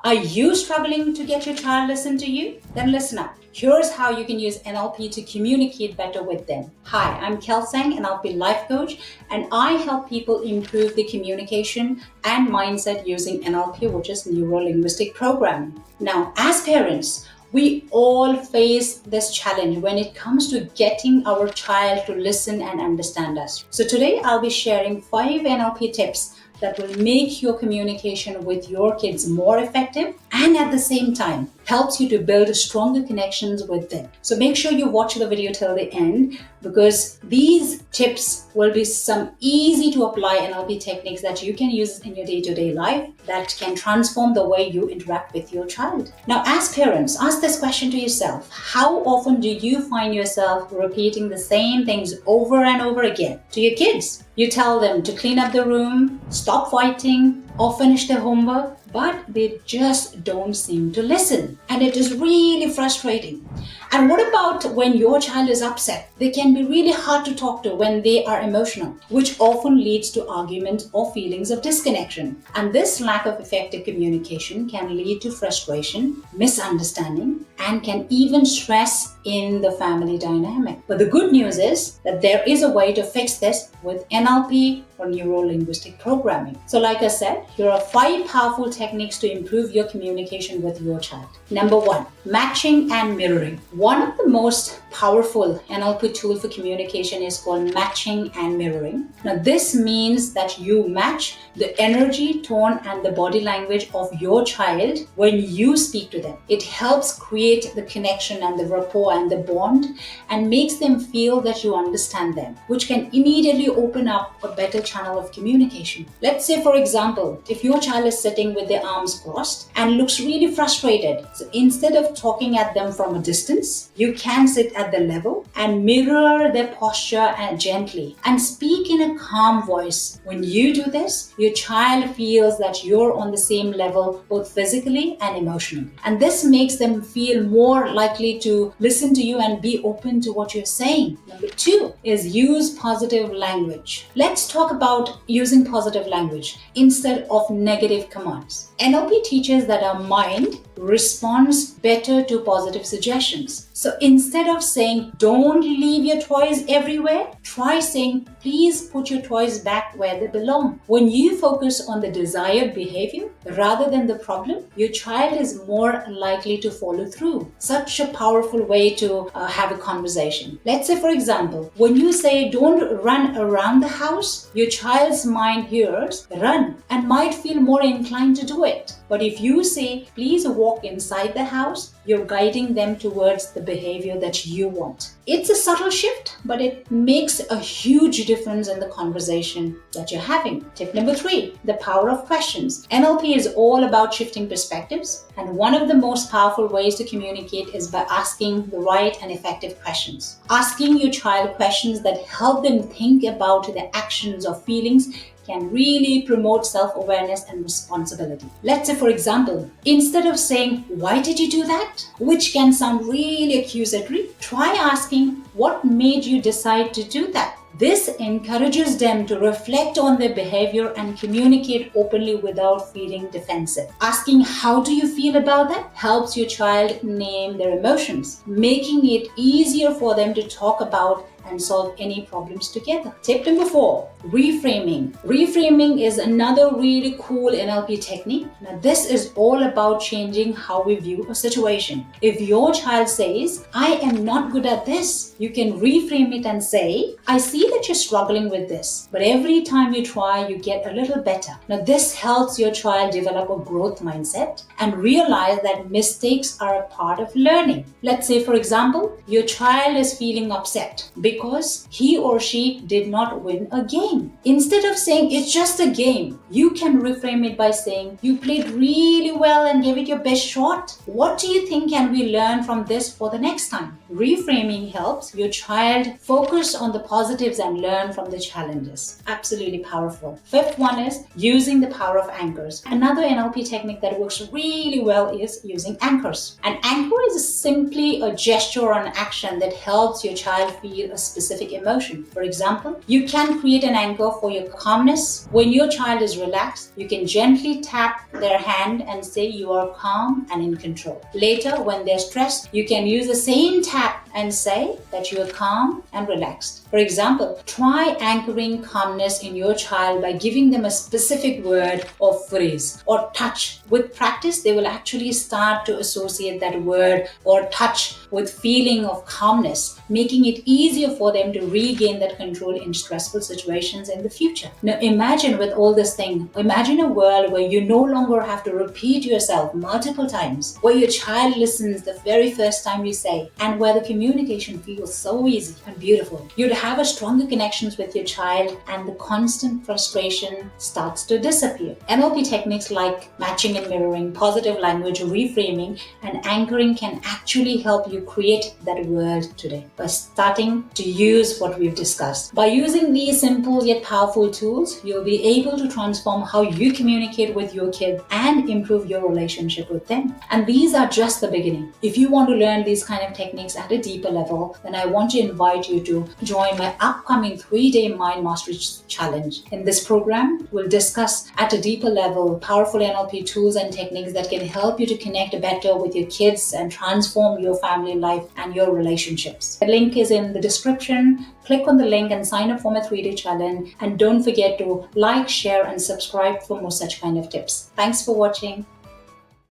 Are you struggling to get your child to listen to you? Then listen up. Here's how you can use NLP to communicate better with them. Hi, I'm Kelsang, NLP life coach, and I help people improve the communication and mindset using NLP, which is Neuro-Linguistic Programming. Now, as parents, we all face this challenge when it comes to getting our child to listen and understand us. So today I'll be sharing 5 NLP tips that will make your communication with your kids more effective and at the same time helps you to build stronger connections with them. So make sure you watch the video till the end, because these tips will be some easy to apply NLP techniques that you can use in your day-to-day life that can transform the way you interact with your child. Now, as parents, ask this question to yourself. How often do you find yourself repeating the same things over and over again to your kids? You tell them to clean up the room, stop fighting, or finish their homework, but they just don't seem to listen. And it is really frustrating. And what about when your child is upset? They can be really hard to talk to when they are emotional, which often leads to arguments or feelings of disconnection. And this lack of effective communication can lead to frustration, misunderstanding, and can even stress in the family dynamic. But the good news is that there is a way to fix this with NLP or Neuro-Linguistic Programming. So like I said, here are 5 powerful techniques to improve your communication with your child. Number 1, matching and mirroring. One of the most powerful NLP tools for communication is called matching and mirroring. Now this means that you match the energy, tone, and the body language of your child when you speak to them. It helps create the connection and the rapport and the bond and makes them feel that you understand them, which can immediately open up a better channel of communication. Let's say, for example, if your child is sitting with their arms crossed and looks really frustrated, so instead of talking at them from a distance, you can sit at the level and mirror their posture and gently and speak in a calm voice. When you do this, your child feels that you're on the same level both physically and emotionally. And this makes them feel more likely to listen to you and be open to what you're saying. Number 2 is use positive language. Let's talk about using positive language instead of negative commands. NLP teaches that our mind responds better to positive suggestions. So instead of saying, don't leave your toys everywhere, try saying, please put your toys back where they belong. When you focus on the desired behavior rather than the problem, your child is more likely to follow through. Such a powerful way to have a conversation. Let's say, for example, when you say, don't run around the house, your child's mind hears run and might feel more inclined to do it. But if you say, please walk inside the house, you're guiding them towards the behavior that you want. It's a subtle shift, but it makes a huge difference in the conversation that you're having. Tip number 3, the power of questions. NLP is all about shifting perspectives, and one of the most powerful ways to communicate is by asking the right and effective questions. Asking your child questions that help them think about their actions or feelings can really promote self-awareness and responsibility. Let's say, for example, instead of saying, why did you do that? Which can sound really accusatory, try asking, what made you decide to do that? This encourages them to reflect on their behavior and communicate openly without feeling defensive. Asking, how do you feel about that? Helps your child name their emotions, making it easier for them to talk about and solve any problems together. Tip number 4, reframing. Reframing is another really cool NLP technique. Now, this is all about changing how we view a situation. If your child says, I am not good at this, you can reframe it and say, I see that you're struggling with this, but every time you try, you get a little better. Now, this helps your child develop a growth mindset and realize that mistakes are a part of learning. Let's say, for example, your child is feeling upset because he or she did not win a game. Instead of saying it's just a game, you can reframe it by saying you played really well and gave it your best shot. What do you think can we learn from this for the next time? Reframing helps your child focus on the positives and learn from the challenges. Absolutely powerful. 5th one is using the power of anchors. Another NLP technique that works really well is using anchors. An anchor is simply a gesture or an action that helps your child feel a specific emotion. For example, you can create an anchor for your calmness. When your child is relaxed, you can gently tap their hand and say you are calm and in control. Later, when they're stressed, you can use the same tap and say that you are calm and relaxed. For example, try anchoring calmness in your child by giving them a specific word or phrase or touch. With practice, they will actually start to associate that word or touch with feeling of calmness, making it easier for them to regain that control in stressful situations in the future. Now imagine with all this thing, imagine a world where you no longer have to repeat yourself multiple times, where your child listens the very first time you say, and where the communication feels so easy and beautiful. You'd have a stronger connections with your child and the constant frustration starts to disappear. NLP techniques like matching and mirroring, positive language, reframing, and anchoring can actually help you create that world today by starting to use what we've discussed. By using these simple yet powerful tools, you'll be able to transform how you communicate with your kid and improve your relationship with them. And these are just the beginning. If you want to learn these kind of techniques at a deeper level, then I want to invite you to join my upcoming 3-day Mind Mastery Challenge. In this program, we'll discuss at a deeper level powerful NLP tools and techniques that can help you to connect better with your kids and transform your family life and your relationships. The link is in the description. Click on the link and sign up for my 3-day challenge. And don't forget to like, share, and subscribe for more such kind of tips. Thanks for watching.